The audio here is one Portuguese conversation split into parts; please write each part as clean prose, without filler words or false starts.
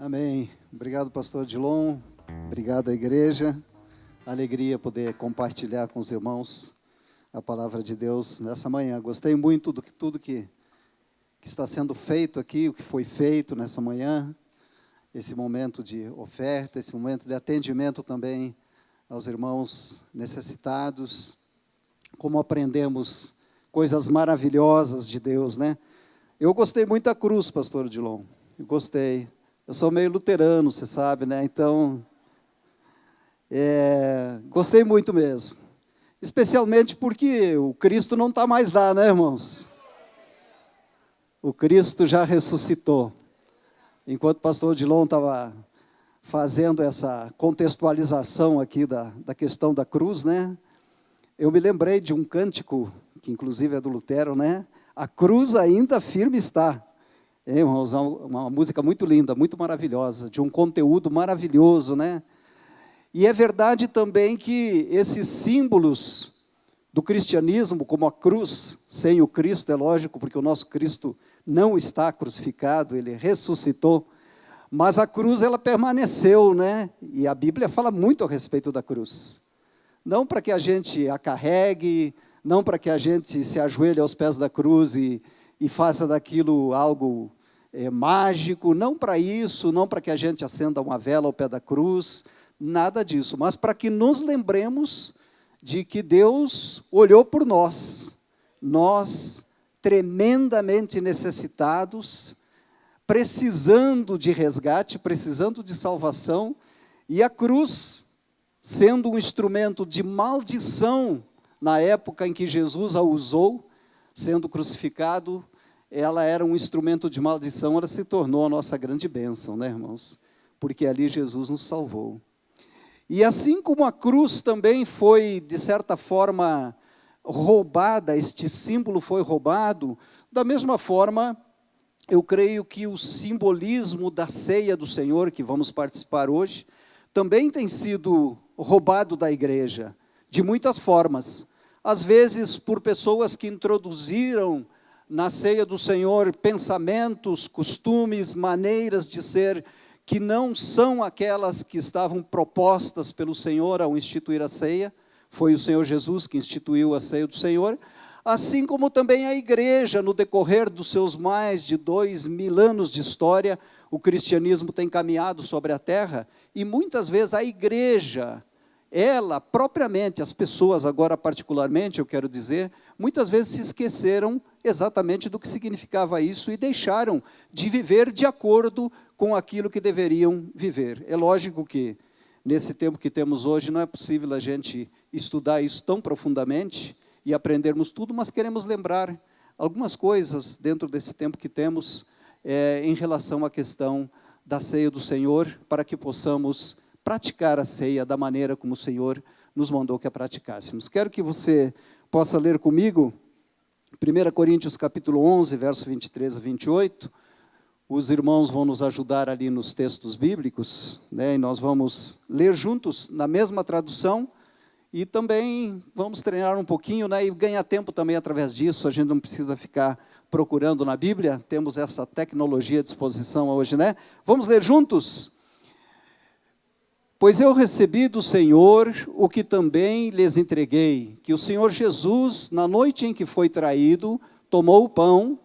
Amém. Obrigado, pastor Dilon. Obrigado à igreja. Alegria poder compartilhar com os irmãos a palavra de Deus nessa manhã. Gostei muito do que tudo que está sendo feito aqui, o que foi feito nessa manhã. Esse momento de oferta, esse momento de atendimento também aos irmãos necessitados. Como aprendemos coisas maravilhosas de Deus, né? Eu gostei muito da cruz, pastor Dilon. Eu gostei. Eu sou meio luterano, você sabe, né? Então, gostei muito mesmo. Especialmente porque o Cristo não está mais lá, né, irmãos? O Cristo já ressuscitou. Enquanto o pastor Dilon estava fazendo essa contextualização aqui da questão da cruz, né? Eu me lembrei de um cântico, que inclusive é do Lutero, né? A cruz ainda firme está. Irmãos, uma música muito linda, muito maravilhosa, de um conteúdo maravilhoso, né? E é verdade também que esses símbolos do cristianismo, como a cruz, sem o Cristo, é lógico, porque o nosso Cristo não está crucificado, ele ressuscitou, mas a cruz ela permaneceu, né? E a Bíblia fala muito a respeito da cruz. Não para que a gente a carregue, não para que a gente se ajoelhe aos pés da cruz e faça daquilo algo mágico, não para isso, não para que a gente acenda uma vela ao pé da cruz, nada disso, mas para que nos lembremos de que Deus olhou por nós tremendamente necessitados, precisando de resgate, precisando de salvação, e a cruz, sendo um instrumento de maldição, na época em que Jesus a usou, sendo crucificado, ela era um instrumento de maldição, ela se tornou a nossa grande bênção, né, irmãos? Porque ali Jesus nos salvou. E assim como a cruz também foi, de certa forma, roubada, este símbolo foi roubado, da mesma forma, eu creio que o simbolismo da ceia do Senhor, que vamos participar hoje, também tem sido roubado da igreja, de muitas formas. Às vezes, por pessoas que introduziram na ceia do Senhor pensamentos, costumes, maneiras de ser que não são aquelas que estavam propostas pelo Senhor ao instituir a ceia. Foi o Senhor Jesus que instituiu a ceia do Senhor, assim como também a igreja, no decorrer dos seus mais de 2000 anos de história, o cristianismo tem caminhado sobre a terra, e muitas vezes a igreja, ela propriamente, as pessoas agora particularmente, eu quero dizer, muitas vezes se esqueceram exatamente do que significava isso e deixaram de viver de acordo com aquilo que deveriam viver. É lógico que, nesse tempo que temos hoje, não é possível a gente estudar isso tão profundamente e aprendermos tudo, mas queremos lembrar algumas coisas dentro desse tempo que temos em relação à questão da ceia do Senhor, para que possamos praticar a ceia da maneira como o Senhor nos mandou que a praticássemos. Quero que você possa ler comigo 1 Coríntios capítulo 11, verso 23 a 28, os irmãos vão nos ajudar ali nos textos bíblicos, né, e nós vamos ler juntos na mesma tradução, e também vamos treinar um pouquinho, né, e ganhar tempo também através disso, a gente não precisa ficar procurando na Bíblia, temos essa tecnologia à disposição hoje, né? Vamos ler juntos? Pois eu recebi do Senhor o que também lhes entreguei, que o Senhor Jesus, na noite em que foi traído, tomou o pão,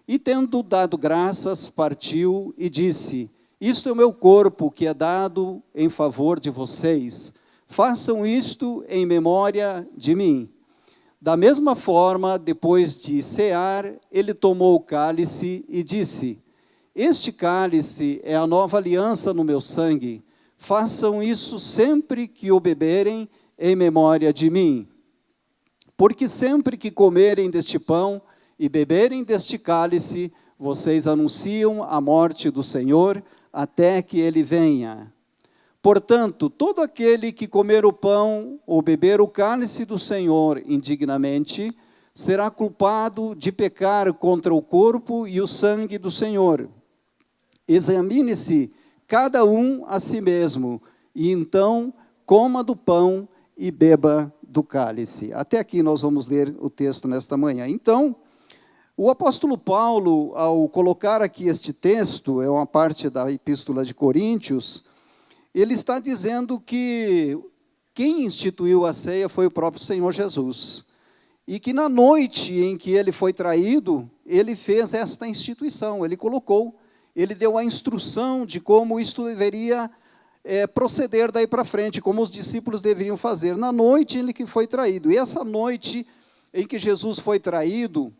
e tendo dado graças, partiu e disse: isto é o meu corpo que é dado em favor de vocês, façam isto em memória de mim. Da mesma forma, depois de cear, ele tomou o cálice e disse: este cálice é a nova aliança no meu sangue, façam isso sempre que o beberem em memória de mim. Porque sempre que comerem deste pão e beberem deste cálice, vocês anunciam a morte do Senhor até que ele venha. Portanto, todo aquele que comer o pão ou beber o cálice do Senhor indignamente, será culpado de pecar contra o corpo e o sangue do Senhor. Examine-se cada um a si mesmo, e então coma do pão e beba do cálice. Até aqui nós vamos ler o texto nesta manhã. Então, O apóstolo Paulo, ao colocar aqui este texto, é uma parte da Epístola de Coríntios, ele está dizendo que quem instituiu a ceia foi o próprio Senhor Jesus. E que na noite em que ele foi traído, ele fez esta instituição, ele colocou, ele deu a instrução de como isto deveria proceder daí para frente, como os discípulos deveriam fazer, na noite em que foi traído. E essa noite em que Jesus foi traído,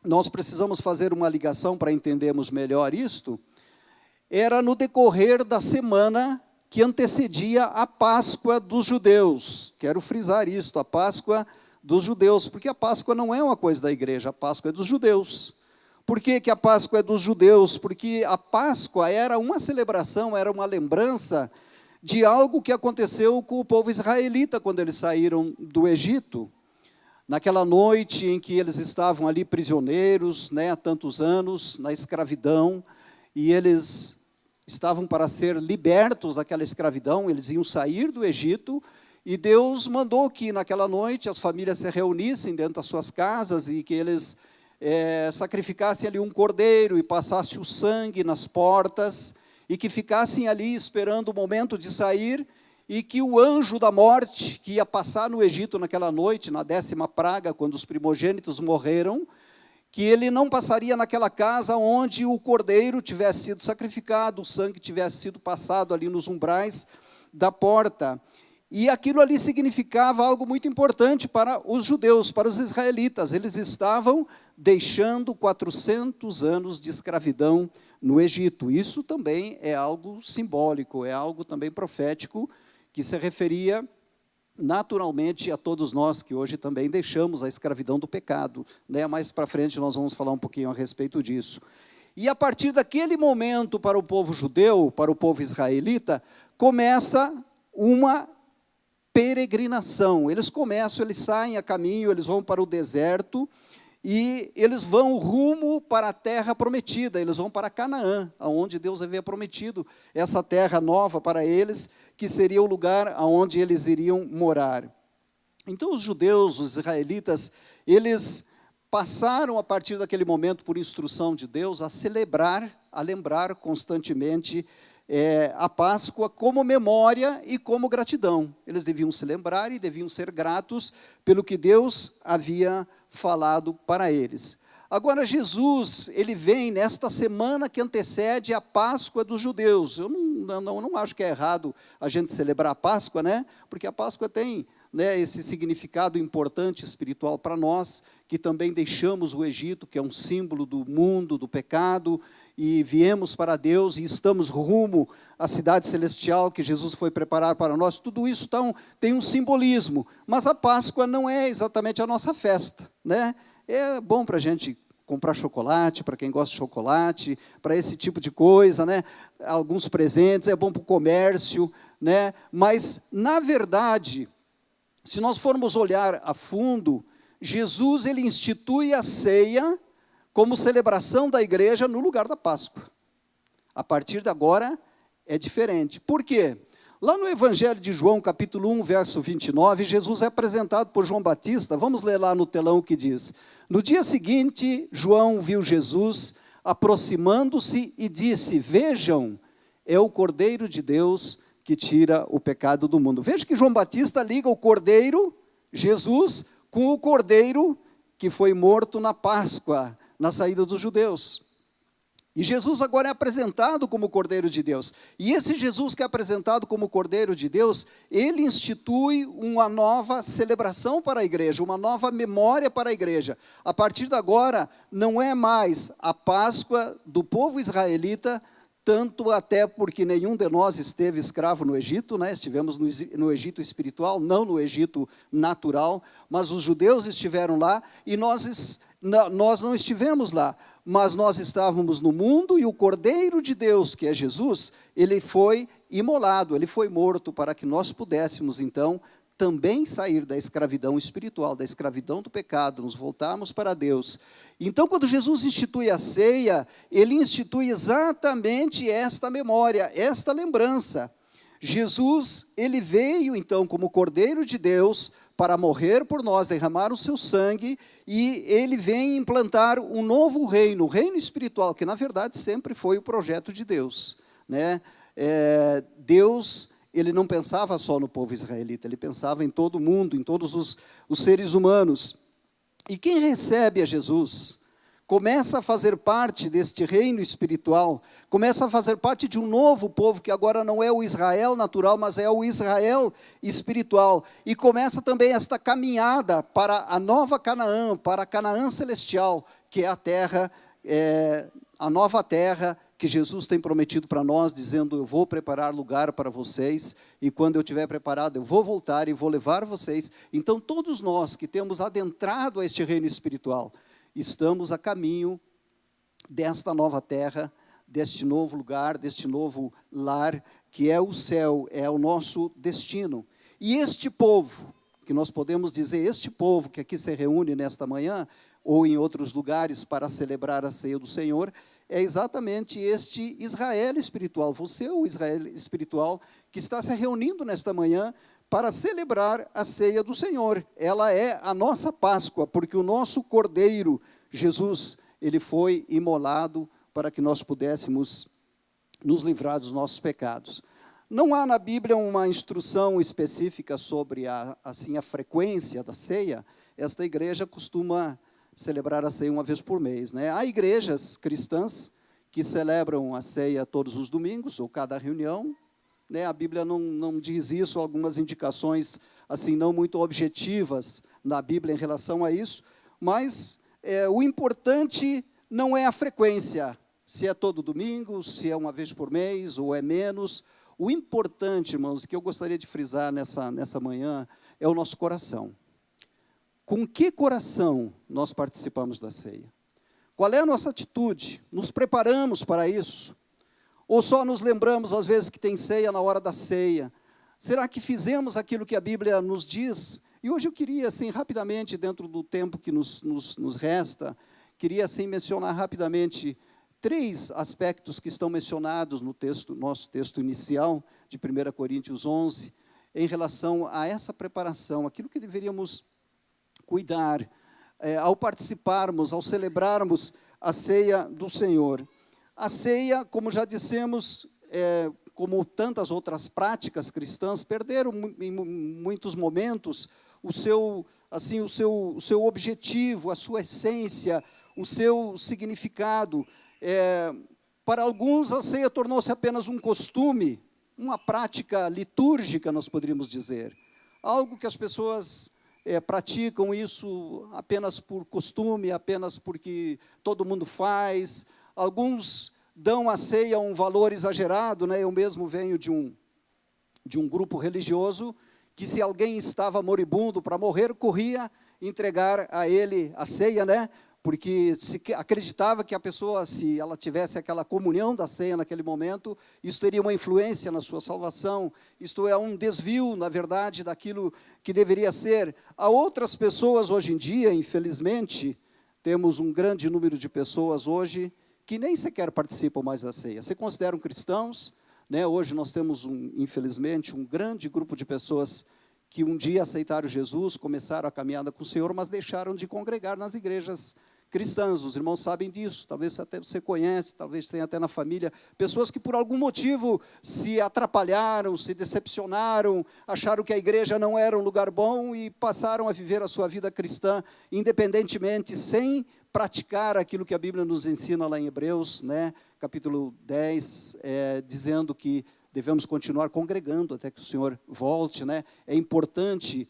nós precisamos fazer uma ligação para entendermos melhor isto, era no decorrer da semana que antecedia a Páscoa dos judeus. Quero frisar isto, a Páscoa dos judeus, porque a Páscoa não é uma coisa da igreja, a Páscoa é dos judeus. Por que a Páscoa é dos judeus? Porque a Páscoa era uma celebração, era uma lembrança de algo que aconteceu com o povo israelita quando eles saíram do Egito. Naquela noite em que eles estavam ali prisioneiros, há tantos anos, na escravidão, e eles estavam para ser libertos daquela escravidão, eles iam sair do Egito, e Deus mandou que naquela noite as famílias se reunissem dentro das suas casas e que eles sacrificassem ali um cordeiro e passassem o sangue nas portas, e que ficassem ali esperando o momento de sair, e que o anjo da morte, que ia passar no Egito naquela noite, na 10ª praga, quando os primogênitos morreram, que ele não passaria naquela casa onde o cordeiro tivesse sido sacrificado, o sangue tivesse sido passado ali nos umbrais da porta. E aquilo ali significava algo muito importante para os judeus, para os israelitas. Eles estavam deixando 400 anos de escravidão no Egito. Isso também é algo simbólico, é algo também profético, que se referia naturalmente a todos nós que hoje também deixamos a escravidão do pecado. Mais para frente nós vamos falar um pouquinho a respeito disso. E a partir daquele momento, para o povo judeu, para o povo israelita, começa uma peregrinação. Eles saem a caminho, eles vão para o deserto, e eles vão rumo para a terra prometida, eles vão para Canaã, onde Deus havia prometido essa terra nova para eles, que seria o lugar onde eles iriam morar. Então os judeus, os israelitas, eles passaram a partir daquele momento, por instrução de Deus, a celebrar, a lembrar constantemente a Páscoa como memória e como gratidão. Eles deviam se lembrar e deviam ser gratos pelo que Deus havia falado para eles. Agora Jesus, ele vem nesta semana que antecede a Páscoa dos judeus. Eu não acho que é errado a gente celebrar a Páscoa, porque a Páscoa tem esse significado importante espiritual para nós, que também deixamos o Egito, que é um símbolo do mundo, do pecado, e viemos para Deus e estamos rumo à cidade celestial que Jesus foi preparar para nós. Tudo isso tem um simbolismo, mas a Páscoa não é exatamente a nossa festa. É bom para a gente comprar chocolate, para quem gosta de chocolate, para esse tipo de coisa, alguns presentes, é bom para o comércio, mas, na verdade, se nós formos olhar a fundo, Jesus ele institui a ceia como celebração da igreja no lugar da Páscoa. A partir de agora é diferente. Por quê? Lá no Evangelho de João, capítulo 1, verso 29, Jesus é apresentado por João Batista. Vamos ler lá no telão o que diz. No dia seguinte, João viu Jesus aproximando-se e disse: vejam, é o Cordeiro de Deus que tira o pecado do mundo. Veja que João Batista liga o Cordeiro, Jesus, com o Cordeiro que foi morto na Páscoa, na saída dos judeus. E Jesus agora é apresentado como Cordeiro de Deus. E esse Jesus que é apresentado como Cordeiro de Deus, ele institui uma nova celebração para a igreja, uma nova memória para a igreja. A partir de agora, não é mais a Páscoa do povo israelita, tanto até porque nenhum de nós esteve escravo no Egito, estivemos no Egito espiritual, não no Egito natural, mas os judeus estiveram lá e nós não estivemos lá, mas nós estávamos no mundo e o Cordeiro de Deus, que é Jesus, ele foi imolado, ele foi morto para que nós pudéssemos então também sair da escravidão espiritual, da escravidão do pecado, nos voltarmos para Deus. Então, quando Jesus institui a ceia, ele institui exatamente esta memória, esta lembrança. Jesus, ele veio então como Cordeiro de Deus para morrer por nós, derramar o seu sangue, e ele vem implantar um novo reino, o reino espiritual, que na verdade sempre foi o projeto de Deus, né? Deus, ele não pensava só no povo israelita, ele pensava em todo mundo, em todos os seres humanos. E quem recebe a Jesus começa a fazer parte deste reino espiritual, começa a fazer parte de um novo povo, que agora não é o Israel natural, mas é o Israel espiritual, e começa também esta caminhada para a nova Canaã, para a Canaã celestial, que é a terra, a nova terra, que Jesus tem prometido para nós, dizendo: eu vou preparar lugar para vocês, e quando eu estiver preparado, eu vou voltar e vou levar vocês. Então, todos nós que temos adentrado a este reino espiritual, estamos a caminho desta nova terra, deste novo lugar, deste novo lar, que é o céu, é o nosso destino. E este povo, que nós podemos dizer, este povo que aqui se reúne nesta manhã, ou em outros lugares para celebrar a ceia do Senhor, é exatamente este Israel espiritual. Você é o Israel espiritual que está se reunindo nesta manhã para celebrar a ceia do Senhor. Ela é a nossa Páscoa, porque o nosso Cordeiro, Jesus, ele foi imolado para que nós pudéssemos nos livrar dos nossos pecados. Não há na Bíblia uma instrução específica sobre a frequência da ceia. Esta igreja costuma celebrar a ceia uma vez por mês, né? Há igrejas cristãs que celebram a ceia todos os domingos, ou cada reunião, né? A Bíblia não diz isso, algumas indicações assim não muito objetivas na Bíblia em relação a isso, mas o importante não é a frequência, se é todo domingo, se é uma vez por mês, ou é menos. O importante, irmãos, que eu gostaria de frisar nessa manhã, é o nosso coração. Com que coração nós participamos da ceia? Qual é a nossa atitude? Nos preparamos para isso? Ou só nos lembramos, às vezes, que tem ceia na hora da ceia? Será que fizemos aquilo que a Bíblia nos diz? E hoje eu queria, assim, rapidamente, dentro do tempo que nos resta, queria, assim, mencionar rapidamente 3 aspectos que estão mencionados no nosso texto inicial, de 1 Coríntios 11, em relação a essa preparação, aquilo que deveríamos cuidar, ao participarmos, ao celebrarmos a ceia do Senhor. A ceia, como já dissemos, como tantas outras práticas cristãs, perderam em muitos momentos o seu objetivo, a sua essência, o seu significado. Para alguns, a ceia tornou-se apenas um costume, uma prática litúrgica, nós poderíamos dizer. Algo que as pessoas praticam isso apenas por costume, apenas porque todo mundo faz. Alguns dão à ceia um valor exagerado, né? Eu mesmo venho de um grupo religioso que, se alguém estava moribundo para morrer, corria entregar a ele a ceia, né? Porque se acreditava que a pessoa, se ela tivesse aquela comunhão da ceia naquele momento, isso teria uma influência na sua salvação. Isto é um desvio, na verdade, daquilo que deveria ser. Há outras pessoas hoje em dia, infelizmente, temos um grande número de pessoas hoje que nem sequer participam mais da ceia. Se consideram cristãos, né? Hoje nós temos, infelizmente, um grande grupo de pessoas que um dia aceitaram Jesus, começaram a caminhada com o Senhor, mas deixaram de congregar nas igrejas cristãs. Os irmãos sabem disso, talvez até você conhece, talvez tenha até na família, pessoas que por algum motivo se atrapalharam, se decepcionaram, acharam que a igreja não era um lugar bom e passaram a viver a sua vida cristã independentemente, sem praticar aquilo que a Bíblia nos ensina lá em Hebreus, né, capítulo 10, dizendo que devemos continuar congregando até que o Senhor volte, né? É importante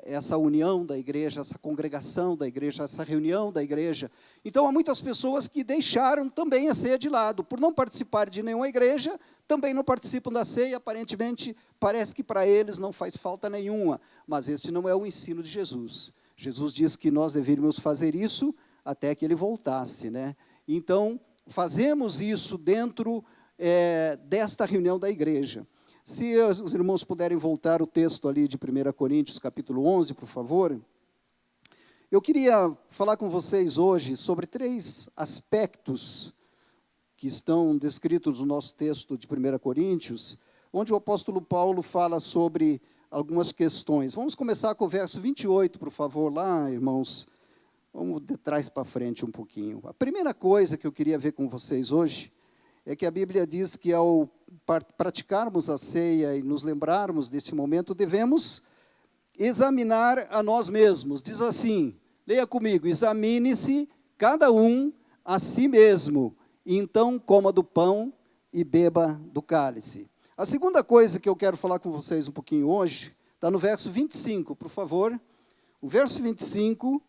essa união da igreja, essa congregação da igreja, essa reunião da igreja. Então, há muitas pessoas que deixaram também a ceia de lado. Por não participar de nenhuma igreja, também não participam da ceia. Aparentemente, parece que para eles não faz falta nenhuma. Mas esse não é o ensino de Jesus. Jesus diz que nós deveríamos fazer isso até que Ele voltasse, né? Então, fazemos isso dentro desta reunião da igreja. Se os irmãos puderem voltar o texto ali de 1 Coríntios, capítulo 11, por favor. Eu queria falar com vocês hoje sobre 3 aspectos que estão descritos no nosso texto de 1 Coríntios, onde o apóstolo Paulo fala sobre algumas questões. Vamos começar com o verso 28, por favor, lá, irmãos. Vamos de trás para frente um pouquinho. A primeira coisa que eu queria ver com vocês hoje é que a Bíblia diz que ao praticarmos a ceia e nos lembrarmos desse momento, devemos examinar a nós mesmos. Diz assim, leia comigo, examine-se cada um a si mesmo, e então coma do pão e beba do cálice. A segunda coisa que eu quero falar com vocês um pouquinho hoje, está no verso 25, por favor. O verso 25,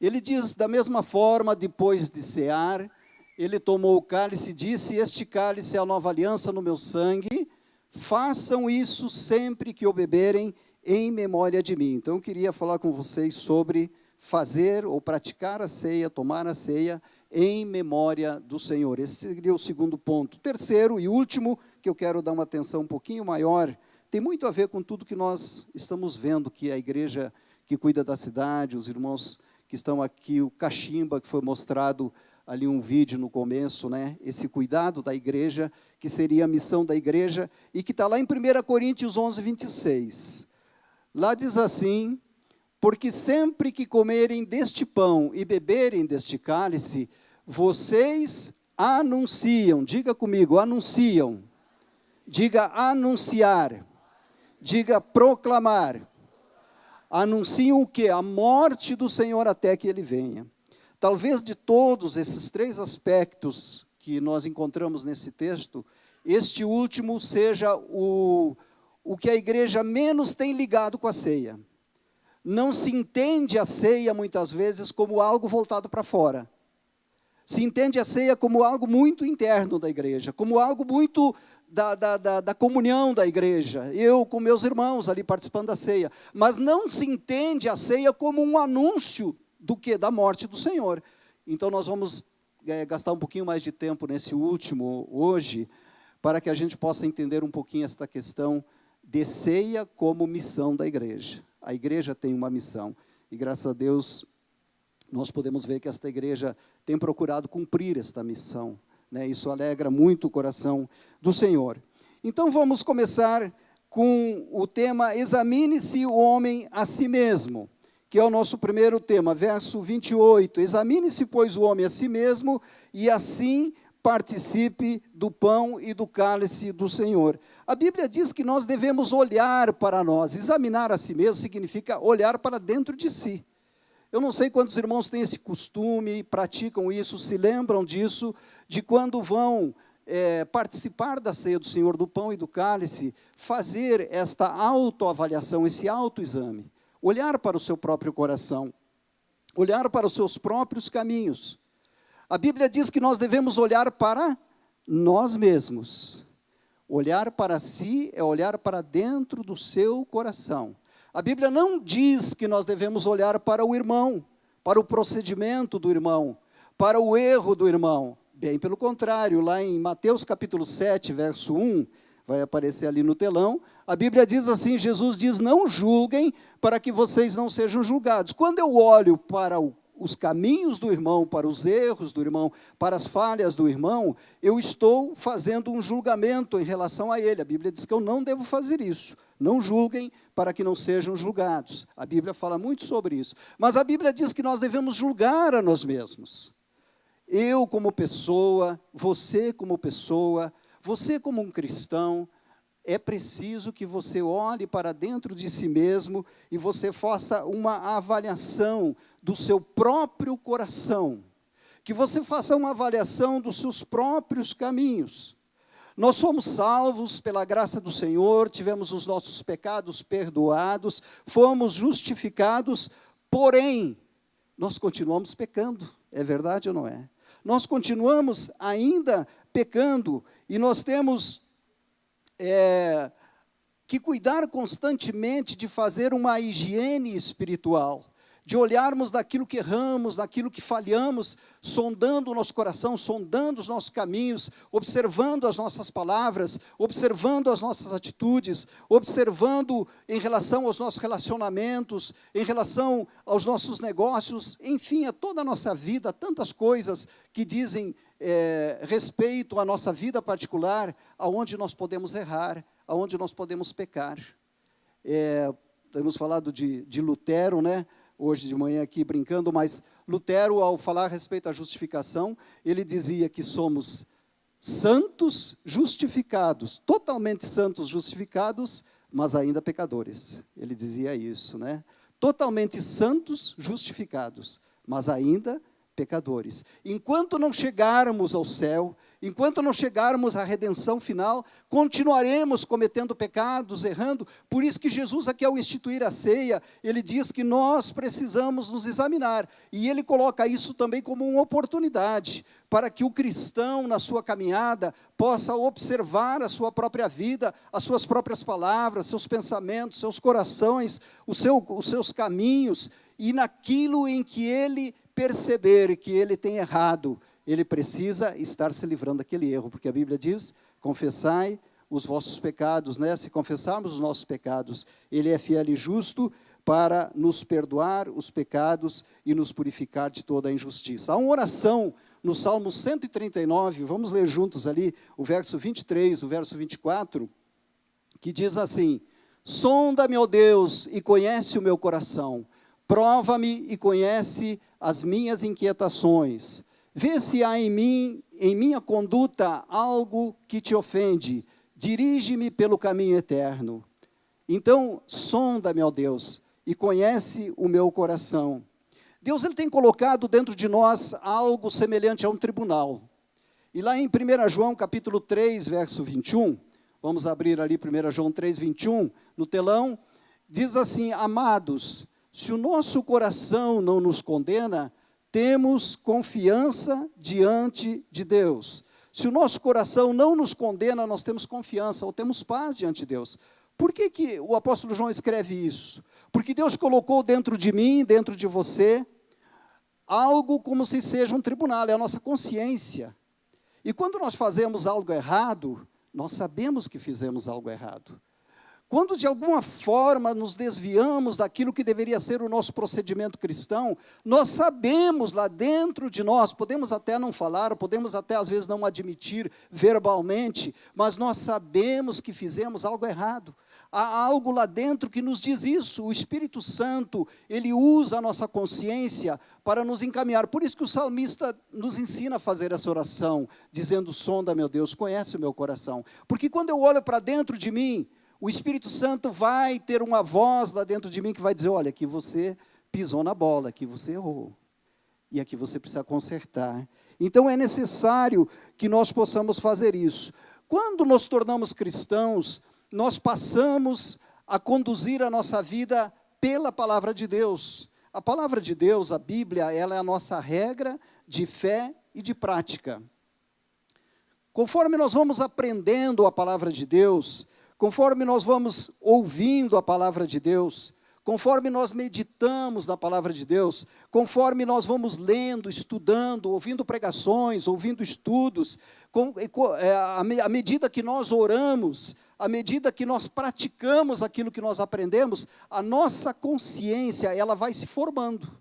ele diz, da mesma forma, depois de cear, ele tomou o cálice e disse, este cálice é a nova aliança no meu sangue, façam isso sempre que o beberem em memória de mim. Então, eu queria falar com vocês sobre fazer ou praticar a ceia, tomar a ceia em memória do Senhor. Esse seria o segundo ponto. Terceiro e último, que eu quero dar uma atenção um pouquinho maior, tem muito a ver com tudo que nós estamos vendo, que a igreja que cuida da cidade, os irmãos que estão aqui, o Cachimba, que foi mostrado ali um vídeo no começo, né? Esse cuidado da igreja, que seria a missão da igreja, e que está lá em 1 Coríntios 11, 26. Lá diz assim, porque sempre que comerem deste pão e beberem deste cálice, vocês anunciam, diga comigo, anunciam, diga anunciar, diga proclamar, anunciam o quê? A morte do Senhor até que Ele venha. Talvez de todos esses três aspectos que nós encontramos nesse texto, este último seja o que a igreja menos tem ligado com a ceia. Não se entende a ceia, muitas vezes, como algo voltado para fora. Se entende a ceia como algo muito interno da igreja, como algo muito da comunhão da igreja. Eu com meus irmãos ali participando da ceia. Mas não se entende a ceia como um anúncio do que? Da morte do Senhor. Então, nós vamos gastar um pouquinho mais de tempo nesse último, hoje, para que a gente possa entender um pouquinho esta questão de ceia como missão da igreja. A igreja tem uma missão, e graças a Deus, nós podemos ver que esta igreja tem procurado cumprir esta missão, né? Isso alegra muito o coração do Senhor. Então, vamos começar com o tema, examine-se o homem a si mesmo, que é o nosso primeiro tema, verso 28, examine-se, pois, o homem a si mesmo, e assim participe do pão e do cálice do Senhor. A Bíblia diz que nós devemos olhar para nós, examinar a si mesmo significa olhar para dentro de si. Eu não sei quantos irmãos têm esse costume, praticam isso, se lembram disso, de quando vão participar da ceia do Senhor, do pão e do cálice, fazer esta autoavaliação, esse autoexame. Olhar para o seu próprio coração, olhar para os seus próprios caminhos. A Bíblia diz que nós devemos olhar para nós mesmos. Olhar para si é olhar para dentro do seu coração. A Bíblia não diz que nós devemos olhar para o irmão, para o procedimento do irmão, para o erro do irmão. Bem pelo contrário, lá em Mateus capítulo 7, verso 1, vai aparecer ali no telão, a Bíblia diz assim, Jesus diz, não julguem para que vocês não sejam julgados. Quando eu olho para os caminhos do irmão, para os erros do irmão, para as falhas do irmão, eu estou fazendo um julgamento em relação a ele. A Bíblia diz que eu não devo fazer isso. Não julguem para que não sejam julgados. A Bíblia fala muito sobre isso. Mas a Bíblia diz que nós devemos julgar a nós mesmos. Eu como pessoa, você como um cristão, é preciso que você olhe para dentro de si mesmo e você faça uma avaliação do seu próprio coração, que você faça uma avaliação dos seus próprios caminhos. Nós somos salvos pela graça do Senhor, tivemos os nossos pecados perdoados, fomos justificados, porém, nós continuamos pecando, é verdade ou não é? Nós continuamos ainda pecando e nós temos que cuidar constantemente de fazer uma higiene espiritual, de olharmos daquilo que erramos, daquilo que falhamos, sondando o nosso coração, sondando os nossos caminhos, observando as nossas palavras, observando as nossas atitudes, observando em relação aos nossos relacionamentos, em relação aos nossos negócios, enfim, a toda a nossa vida, tantas coisas que dizem respeito à nossa vida particular, aonde nós podemos errar, aonde nós podemos pecar. Temos falado de Lutero, né? Hoje de manhã aqui brincando, mas Lutero, ao falar a respeito à justificação, ele dizia que somos santos justificados, totalmente santos justificados, mas ainda pecadores. Ele dizia isso, né? Totalmente santos justificados, mas ainda pecadores. Enquanto não chegarmos ao céu, enquanto não chegarmos à redenção final, continuaremos cometendo pecados, errando. Por isso que Jesus aqui, ao instituir a ceia, ele diz que nós precisamos nos examinar. E ele coloca isso também como uma oportunidade, para que o cristão, na sua caminhada, possa observar a sua própria vida, as suas próprias palavras, seus pensamentos, seus corações, os seus caminhos, e naquilo em que ele perceber que ele tem errado, ele precisa estar se livrando daquele erro, porque a Bíblia diz, confessai os vossos pecados, né? Se confessarmos os nossos pecados, ele é fiel e justo para nos perdoar os pecados e nos purificar de toda a injustiça. Há uma oração no Salmo 139, vamos ler juntos ali o verso 23, o verso 24, que diz assim: sonda-me, ó Deus, e conhece o meu coração, prova-me e conhece as minhas inquietações. Vê se há em mim, em minha conduta, algo que te ofende. Dirige-me pelo caminho eterno. Então, sonda-me, ó Deus, e conhece o meu coração. Deus, ele tem colocado dentro de nós algo semelhante a um tribunal. E lá em 1 João, capítulo 3, verso 21, vamos abrir ali 1 João 3, 21, no telão, diz assim: amados, se o nosso coração não nos condena, temos confiança diante de Deus. Se o nosso coração não nos condena, nós temos confiança, ou temos paz diante de Deus. Por que o apóstolo João escreve isso? Porque Deus colocou dentro de mim, dentro de você, algo como se seja um tribunal, é a nossa consciência. E quando nós fazemos algo errado, nós sabemos que fizemos algo errado. Quando de alguma forma nos desviamos daquilo que deveria ser o nosso procedimento cristão, nós sabemos lá dentro de nós, podemos até não falar, podemos até às vezes não admitir verbalmente, mas nós sabemos que fizemos algo errado. Há algo lá dentro que nos diz isso. O Espírito Santo, ele usa a nossa consciência para nos encaminhar. Por isso que o salmista nos ensina a fazer essa oração, dizendo: sonda, meu Deus, conhece o meu coração. Porque quando eu olho para dentro de mim, o Espírito Santo vai ter uma voz lá dentro de mim que vai dizer: olha, aqui você pisou na bola, aqui você errou, e aqui você precisa consertar. Então é necessário que nós possamos fazer isso. Quando nos tornamos cristãos, nós passamos a conduzir a nossa vida pela palavra de Deus. A palavra de Deus, a Bíblia, ela é a nossa regra de fé e de prática. Conforme nós vamos aprendendo a palavra de Deus, conforme nós vamos ouvindo a palavra de Deus, conforme nós meditamos na palavra de Deus, conforme nós vamos lendo, estudando, ouvindo pregações, ouvindo estudos, à medida que nós oramos, à medida que nós praticamos aquilo que nós aprendemos, a nossa consciência, ela vai se formando.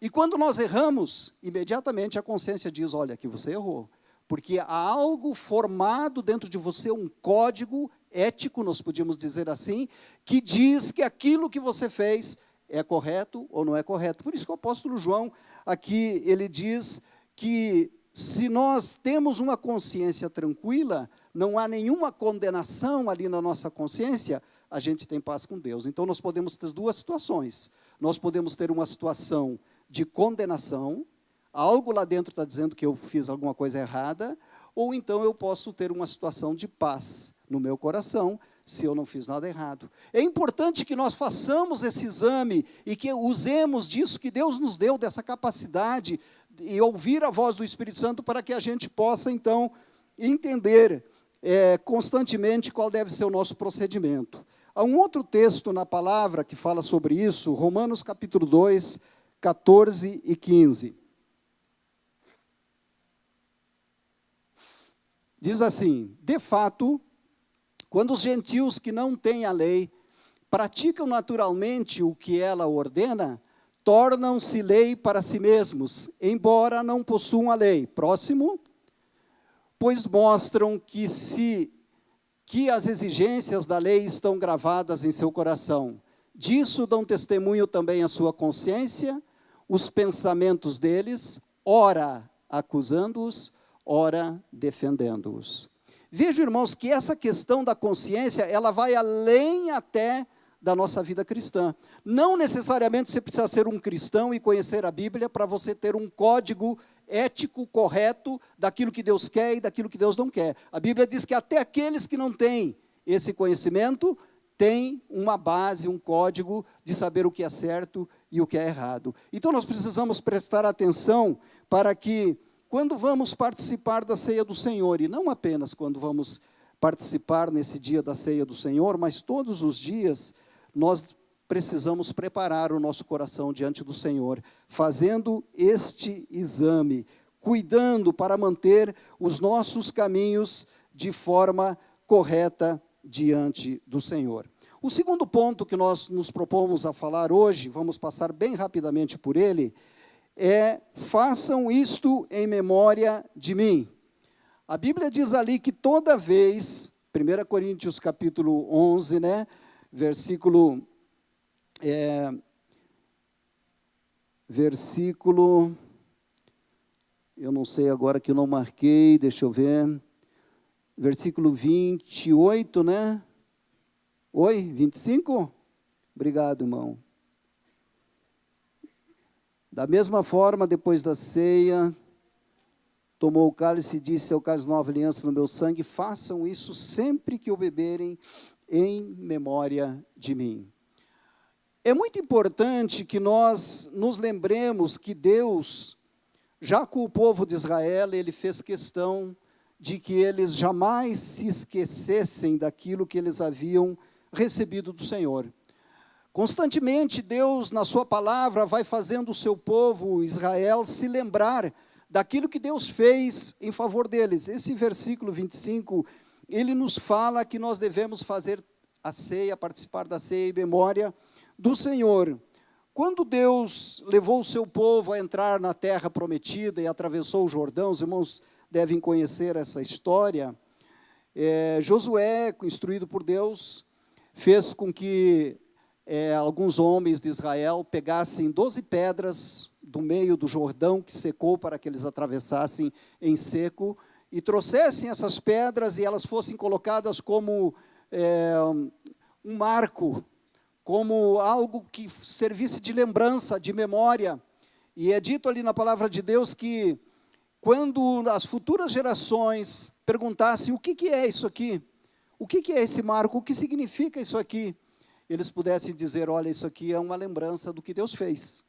E quando nós erramos, imediatamente a consciência diz: olha, aqui você errou. Porque há algo formado dentro de você, um código ético, nós podíamos dizer assim, que diz que aquilo que você fez é correto ou não é correto. Por isso que o apóstolo João, aqui, ele diz que se nós temos uma consciência tranquila, não há nenhuma condenação ali na nossa consciência, a gente tem paz com Deus. Então nós podemos ter duas situações. Nós podemos ter uma situação de condenação, algo lá dentro está dizendo que eu fiz alguma coisa errada, ou então eu posso ter uma situação de paz no meu coração, se eu não fiz nada errado. É importante que nós façamos esse exame e que usemos disso que Deus nos deu, dessa capacidade, e ouvir a voz do Espírito Santo para que a gente possa, então, entender constantemente qual deve ser o nosso procedimento. Há um outro texto na palavra que fala sobre isso, Romanos capítulo 2, 14 e 15. Diz assim: de fato, quando os gentios que não têm a lei praticam naturalmente o que ela ordena, tornam-se lei para si mesmos, embora não possuam a lei. Próximo. Pois mostram que as exigências da lei estão gravadas em seu coração. Disso dão testemunho também a sua consciência, os pensamentos deles, ora acusando-os, ora defendendo-os. Vejam, irmãos, que essa questão da consciência, ela vai além até da nossa vida cristã. Não necessariamente você precisa ser um cristão e conhecer a Bíblia para você ter um código ético correto daquilo que Deus quer e daquilo que Deus não quer. A Bíblia diz que até aqueles que não têm esse conhecimento têm uma base, um código de saber o que é certo e o que é errado. Então nós precisamos prestar atenção para que, quando vamos participar da ceia do Senhor, e não apenas quando vamos participar nesse dia da ceia do Senhor, mas todos os dias, nós precisamos preparar o nosso coração diante do Senhor, fazendo este exame, cuidando para manter os nossos caminhos de forma correta diante do Senhor. O segundo ponto que nós nos propomos a falar hoje, vamos passar bem rapidamente por ele, façam isto em memória de mim. A Bíblia diz ali que toda vez, 1 Coríntios capítulo 11, versículo, eu não sei agora que eu não marquei, deixa eu ver, versículo 28, Oi, 25? Obrigado, irmão. Da mesma forma, depois da ceia, tomou o cálice e disse: é o cálice nova aliança no meu sangue, façam isso sempre que o beberem em memória de mim. É muito importante que nós nos lembremos que Deus, já com o povo de Israel, Ele fez questão de que eles jamais se esquecessem daquilo que eles haviam recebido do Senhor. Constantemente Deus, na sua palavra, vai fazendo o seu povo, Israel, se lembrar daquilo que Deus fez em favor deles. Esse versículo 25, ele nos fala que nós devemos fazer a ceia, participar da ceia em memória do Senhor. Quando Deus levou o seu povo a entrar na terra prometida e atravessou o Jordão, os irmãos devem conhecer essa história, Josué, instruído por Deus, fez com que alguns homens de Israel pegassem 12 pedras do meio do Jordão, que secou para que eles atravessassem em seco, e trouxessem essas pedras e elas fossem colocadas como um marco, como algo que servisse de lembrança, de memória. E é dito ali na palavra de Deus que, quando as futuras gerações perguntassem: o que é isso aqui? O que é esse marco? O que significa isso aqui? Eles pudessem dizer: olha, isso aqui é uma lembrança do que Deus fez.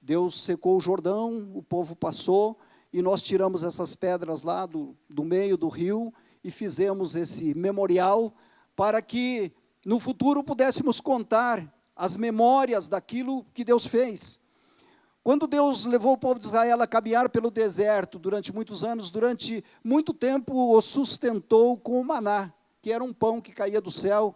Deus secou o Jordão, o povo passou, e nós tiramos essas pedras lá do meio do rio, e fizemos esse memorial, para que no futuro pudéssemos contar as memórias daquilo que Deus fez. Quando Deus levou o povo de Israel a caminhar pelo deserto durante muitos anos, durante muito tempo o sustentou com o maná, que era um pão que caía do céu,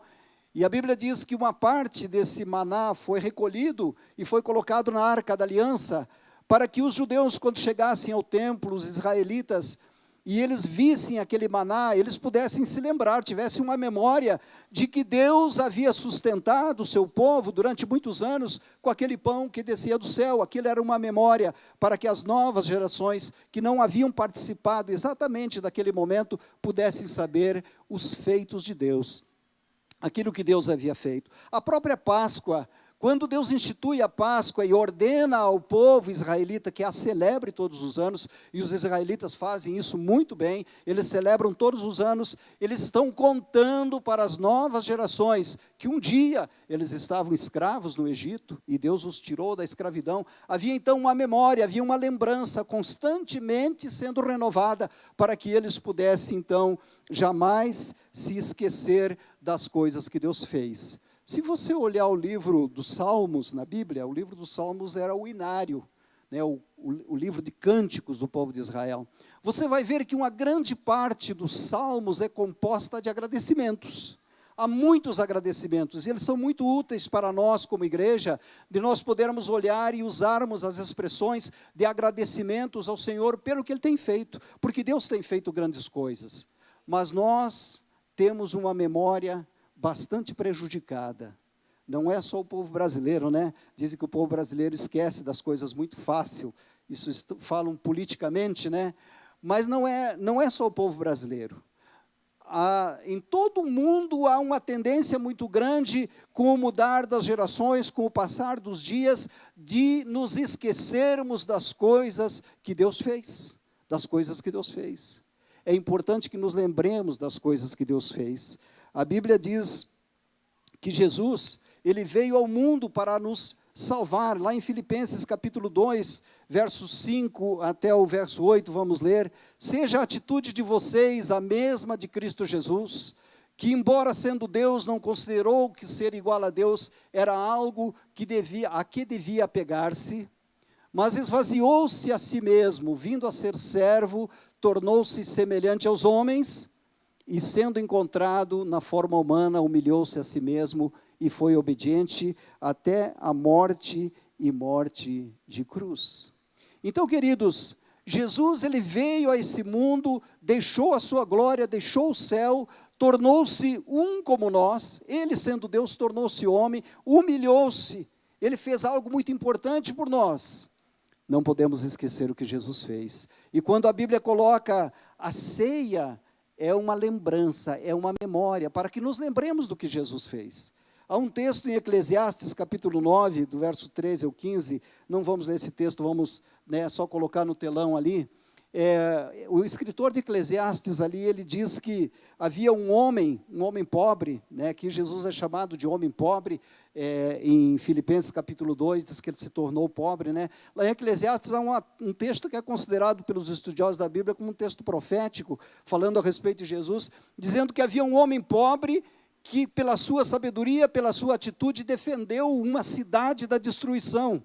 e a Bíblia diz que uma parte desse maná foi recolhido e foi colocado na Arca da Aliança, para que os judeus, quando chegassem ao templo, os israelitas, e eles vissem aquele maná, eles pudessem se lembrar, tivessem uma memória de que Deus havia sustentado o seu povo durante muitos anos com aquele pão que descia do céu. Aquilo era uma memória para que as novas gerações que não haviam participado exatamente daquele momento pudessem saber os feitos de Deus, aquilo que Deus havia feito. A própria Páscoa, quando Deus institui a Páscoa e ordena ao povo israelita que a celebre todos os anos, e os israelitas fazem isso muito bem, eles celebram todos os anos, eles estão contando para as novas gerações que um dia eles estavam escravos no Egito, e Deus os tirou da escravidão. Havia então uma memória, havia uma lembrança constantemente sendo renovada, para que eles pudessem então jamais se esquecer das coisas que Deus fez. Se você olhar o livro dos Salmos na Bíblia, o livro dos Salmos era o inário, o livro de cânticos do povo de Israel. Você vai ver que uma grande parte dos Salmos é composta de agradecimentos. há muitos agradecimentos, e eles são muito úteis para nós como igreja, de nós podermos olhar e usarmos as expressões de agradecimentos ao Senhor pelo que Ele tem feito, porque Deus tem feito grandes coisas, mas nós temos uma memória bastante prejudicada. Não é só o povo brasileiro, né? Dizem que o povo brasileiro esquece das coisas muito fácil, isso falam politicamente, né? Mas não é só o povo brasileiro. Em todo o mundo há uma tendência muito grande, com o mudar das gerações, com o passar dos dias, de nos esquecermos das coisas que Deus fez, das coisas que Deus fez. É importante que nos lembremos das coisas que Deus fez. A Bíblia diz que Jesus, Ele veio ao mundo para nos salvar. Lá em Filipenses capítulo 2, verso 5 até o verso 8, vamos ler: seja a atitude de vocês a mesma de Cristo Jesus, que embora sendo Deus, não considerou que ser igual a Deus era algo a que devia apegar-se, mas esvaziou-se a si mesmo, vindo a ser servo, tornou-se semelhante aos homens, e sendo encontrado na forma humana, humilhou-se a si mesmo, e foi obediente até a morte e morte de cruz. Então, queridos, Jesus, Ele veio a esse mundo, deixou a sua glória, deixou o céu, tornou-se um como nós, Ele sendo Deus, tornou-se homem, humilhou-se, Ele fez algo muito importante por nós. Não podemos esquecer o que Jesus fez. E quando a Bíblia coloca a ceia, é uma lembrança, é uma memória, para que nos lembremos do que Jesus fez. Há um texto em Eclesiastes, capítulo 9, do verso 13 ao 15, não vamos ler esse texto, vamos só colocar no telão ali. O escritor de Eclesiastes ali, ele diz que havia um homem pobre, que Jesus é chamado de homem pobre, em Filipenses capítulo 2, diz que ele se tornou pobre. Lá em Eclesiastes há um texto que é considerado pelos estudiosos da Bíblia como um texto profético, falando a respeito de Jesus, dizendo que havia um homem pobre, que pela sua sabedoria, pela sua atitude, defendeu uma cidade da destruição,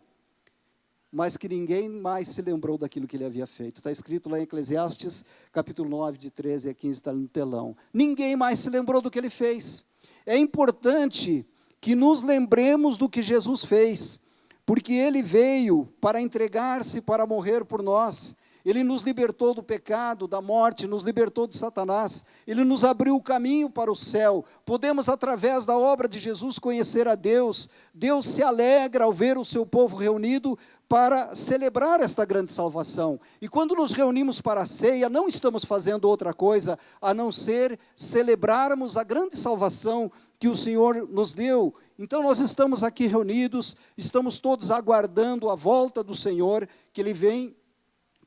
mas que ninguém mais se lembrou daquilo que ele havia feito. Está escrito lá em Eclesiastes, capítulo 9, de 13 a 15, está no telão. Ninguém mais se lembrou do que ele fez. É importante que nos lembremos do que Jesus fez, porque Ele veio para entregar-se, para morrer por nós. Ele nos libertou do pecado, da morte, nos libertou de Satanás, Ele nos abriu o caminho para o céu. Podemos, através da obra de Jesus, conhecer a Deus. Deus se alegra ao ver o seu povo reunido para celebrar esta grande salvação. E quando nos reunimos para a ceia, não estamos fazendo outra coisa a não ser celebrarmos a grande salvação que o Senhor nos deu. Então nós estamos aqui reunidos, estamos todos aguardando a volta do Senhor, que Ele vem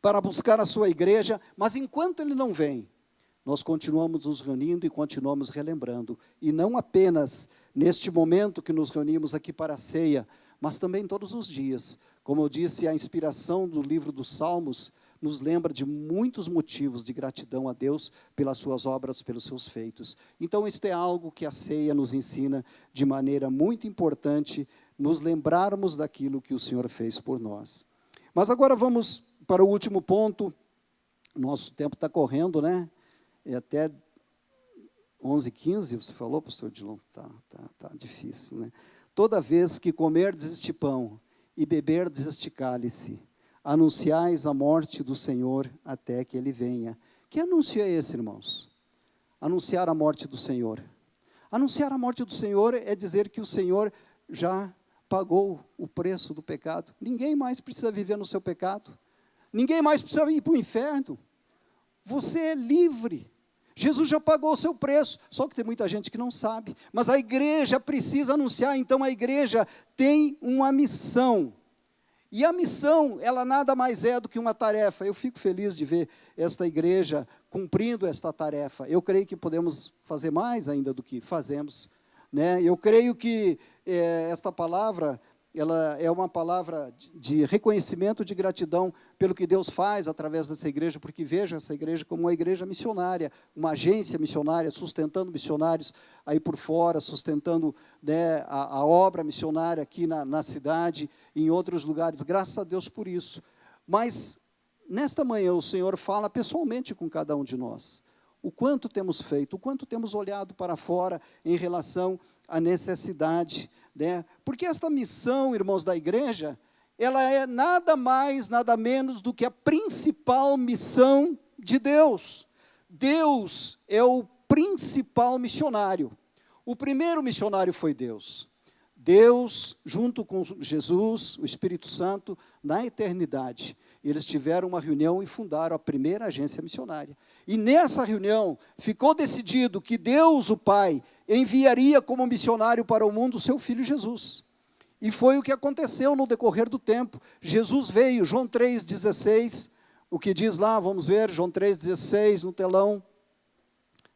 para buscar a sua igreja, mas enquanto Ele não vem, nós continuamos nos reunindo e continuamos relembrando, e não apenas neste momento que nos reunimos aqui para a ceia, mas também todos os dias. Como eu disse, a inspiração do livro dos Salmos nos lembra de muitos motivos de gratidão a Deus pelas suas obras, pelos seus feitos. Então, isto é algo que a ceia nos ensina de maneira muito importante, nos lembrarmos daquilo que o Senhor fez por nós. Mas agora vamos para o último ponto. Nosso tempo está correndo, né? É até 11h15, você falou, pastor Edilon? Tá difícil, né? Toda vez que comerdes este pão e beberdes este cálice, anunciais a morte do Senhor até que Ele venha. Que anúncio é esse, irmãos? Anunciar a morte do Senhor. Anunciar a morte do Senhor é dizer que o Senhor já pagou o preço do pecado. Ninguém mais precisa viver no seu pecado. Ninguém mais precisa ir para o inferno. Você é livre. Jesus já pagou o seu preço, só que tem muita gente que não sabe. Mas a igreja precisa anunciar, então a igreja tem uma missão. E a missão, ela nada mais é do que uma tarefa. Eu fico feliz de ver esta igreja cumprindo esta tarefa. Eu creio que podemos fazer mais ainda do que fazemos, né? Eu creio que esta palavra, ela é uma palavra de reconhecimento, de gratidão pelo que Deus faz através dessa igreja, porque vejo essa igreja como uma igreja missionária, uma agência missionária, sustentando missionários aí por fora, sustentando, né, a obra missionária aqui na cidade, em outros lugares, graças a Deus por isso. Mas, nesta manhã, o Senhor fala pessoalmente com cada um de nós. O quanto temos feito, o quanto temos olhado para fora em relação à necessidade, né? Porque esta missão, irmãos da igreja, ela é nada mais, nada menos do que a principal missão de Deus. Deus é o principal missionário. O primeiro missionário foi Deus. Deus, junto com Jesus, o Espírito Santo, na eternidade, eles tiveram uma reunião e fundaram a primeira agência missionária. E nessa reunião ficou decidido que Deus, o Pai, enviaria como missionário para o mundo o seu Filho Jesus. E foi o que aconteceu no decorrer do tempo. Jesus veio, João 3,16, o que diz lá, vamos ver, João 3,16 no telão.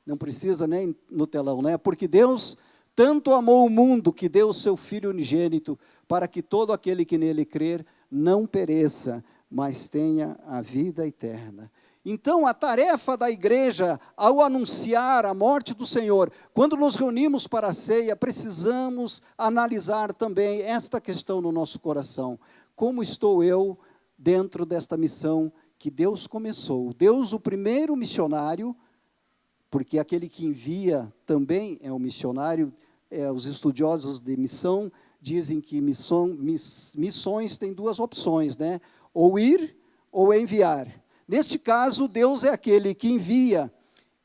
Não precisa nem no telão, né? Porque Deus tanto amou o mundo que deu o seu Filho unigênito, para que todo aquele que nele crer não pereça, mas tenha a vida eterna. Então, a tarefa da igreja, ao anunciar a morte do Senhor, quando nos reunimos para a ceia, precisamos analisar também esta questão no nosso coração. Como estou eu dentro desta missão que Deus começou? Deus, o primeiro missionário, porque aquele que envia também é um missionário. Os estudiosos de missão dizem que missões têm duas opções, né? Ou ir ou enviar. Neste caso, Deus é aquele que envia,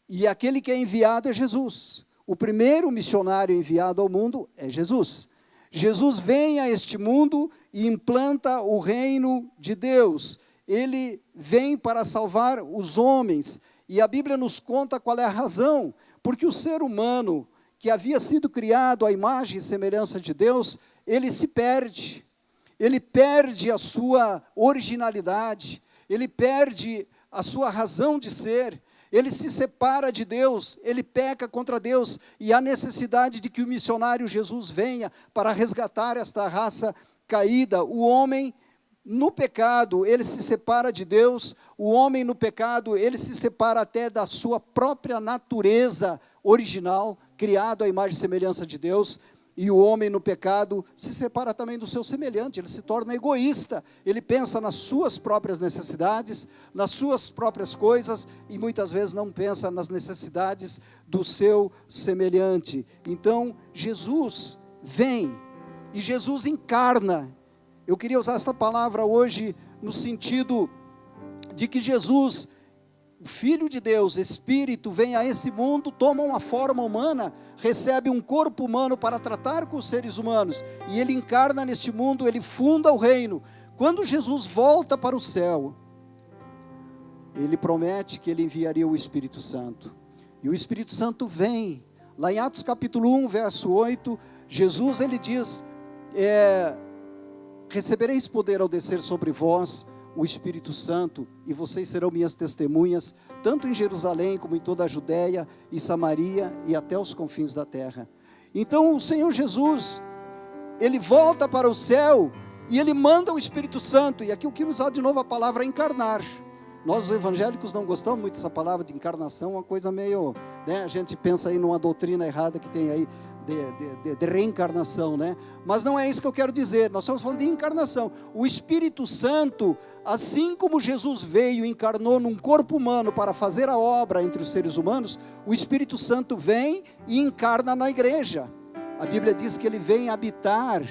e aquele que é enviado é Jesus. O primeiro missionário enviado ao mundo é Jesus. Jesus vem a este mundo e implanta o reino de Deus. Ele vem para salvar os homens. E a Bíblia nos conta qual é a razão, porque o ser humano, que havia sido criado à imagem e semelhança de Deus, ele se perde. Ele perde a sua originalidade, ele perde a sua razão de ser, ele se separa de Deus, ele peca contra Deus, e há necessidade de que o missionário Jesus venha para resgatar esta raça caída. O homem no pecado, ele se separa de Deus. O homem no pecado, ele se separa até da sua própria natureza original, criado à imagem e semelhança de Deus. E o homem no pecado se separa também do seu semelhante, ele se torna egoísta, ele pensa nas suas próprias necessidades, nas suas próprias coisas, e muitas vezes não pensa nas necessidades do seu semelhante. Então, Jesus vem, e Jesus encarna. Eu queria usar esta palavra hoje no sentido de que Jesus, o Filho de Deus, Espírito, vem a esse mundo, toma uma forma humana, recebe um corpo humano para tratar com os seres humanos, e ele encarna neste mundo, ele funda o reino. Quando Jesus volta para o céu, ele promete que ele enviaria o Espírito Santo, e o Espírito Santo vem. Lá em Atos capítulo 1, verso 8, Jesus, ele diz, recebereis poder ao descer sobre vós o Espírito Santo, e vocês serão minhas testemunhas, tanto em Jerusalém, como em toda a Judéia e Samaria, e até os confins da terra. Então o Senhor Jesus, ele volta para o céu, e ele manda o Espírito Santo, e aqui eu quero usar de novo a palavra encarnar. Nós, os evangélicos, não gostamos muito dessa palavra de encarnação, uma coisa meio, né, a gente pensa aí numa doutrina errada que tem aí, de reencarnação, né? Mas não é isso que eu quero dizer, nós estamos falando de encarnação. O Espírito Santo, assim como Jesus veio e encarnou num corpo humano para fazer a obra entre os seres humanos, o Espírito Santo vem e encarna na igreja. A Bíblia diz que ele vem habitar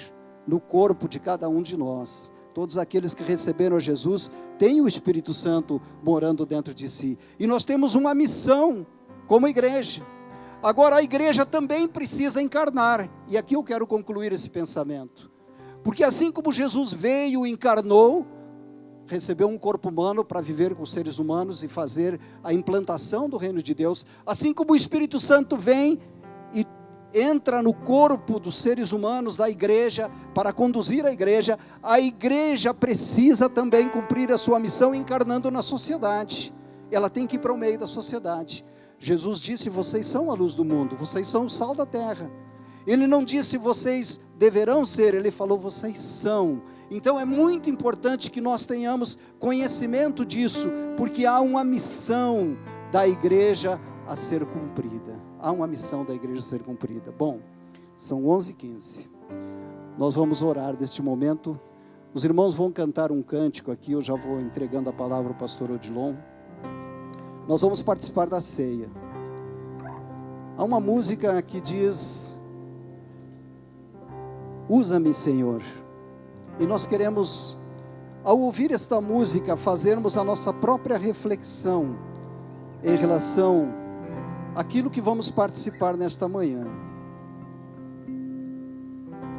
no corpo de cada um de nós. Todos aqueles que receberam a Jesus têm o Espírito Santo morando dentro de si, e nós temos uma missão como igreja. Agora, a igreja também precisa encarnar, e aqui eu quero concluir esse pensamento, porque assim como Jesus veio e encarnou, recebeu um corpo humano para viver com os seres humanos e fazer a implantação do reino de Deus, assim como o Espírito Santo vem e entra no corpo dos seres humanos da igreja, para conduzir a igreja precisa também cumprir a sua missão encarnando na sociedade. Ela tem que ir para o meio da sociedade. Jesus disse, vocês são a luz do mundo, vocês são o sal da terra. Ele não disse, vocês deverão ser, ele falou, vocês são. Então é muito importante que nós tenhamos conhecimento disso, porque há uma missão da igreja a ser cumprida. Há uma missão da igreja a ser cumprida. Bom, são 11h15. Nós vamos orar neste momento. Os irmãos vão cantar um cântico aqui, eu já vou entregando a palavra ao pastor Odilon. nós vamos participar da ceia. Há uma música que diz: usa-me, Senhor. E nós queremos, ao ouvir esta música, fazermos a nossa própria reflexão em relação àquilo que vamos participar nesta manhã.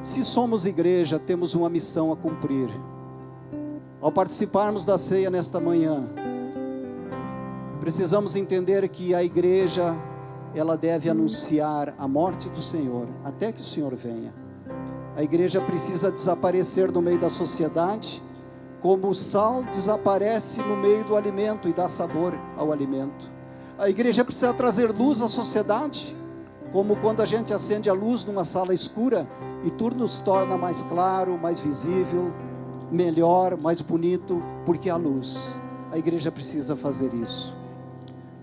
Se somos igreja, temos uma missão a cumprir. Ao participarmos da ceia nesta manhã, precisamos entender que a igreja, ela deve anunciar a morte do Senhor, até que o Senhor venha. A igreja precisa desaparecer do meio da sociedade, como o sal desaparece no meio do alimento e dá sabor ao alimento. A igreja precisa trazer luz à sociedade, como quando a gente acende a luz numa sala escura, e tudo nos torna mais claro, mais visível, melhor, mais bonito, porque há luz. A igreja precisa fazer isso.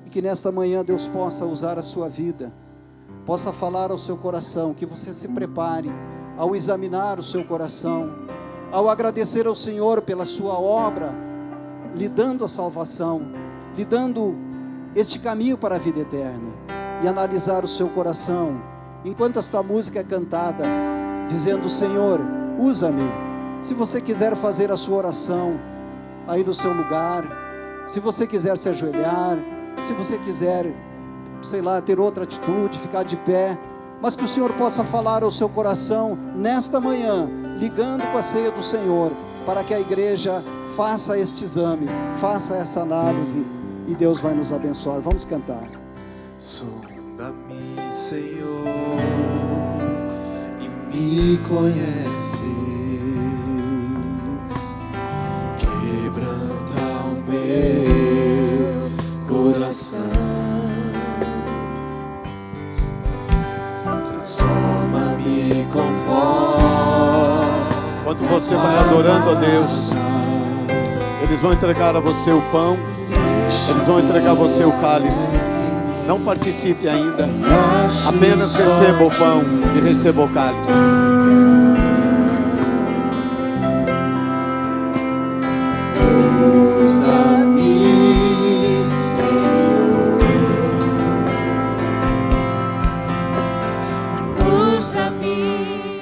E que nesta manhã Deus possa usar a sua vida, possa falar ao seu coração, que você se prepare ao examinar o seu coração, ao agradecer ao Senhor pela sua obra, lhe dando a salvação, lhe dando este caminho para a vida eterna, e analisar o seu coração, enquanto esta música é cantada, dizendo: Senhor, usa-me. Se você quiser fazer a sua oração aí no seu lugar, se você quiser se ajoelhar, se você quiser, sei lá, ter outra atitude, ficar de pé, mas que o Senhor possa falar ao seu coração nesta manhã, ligando com a ceia do Senhor, para que a igreja faça este exame, faça essa análise, e Deus vai nos abençoar. Vamos cantar. Sonda-me, Senhor, e me conheces, quebranta o meu coração, transforma-me conforme. Quando você vai adorando a Deus, eles vão entregar a você o pão, eles vão entregar a você o cálice. Não participe ainda, apenas receba o pão e receba o cálice. Usa-me, Senhor, usa-me.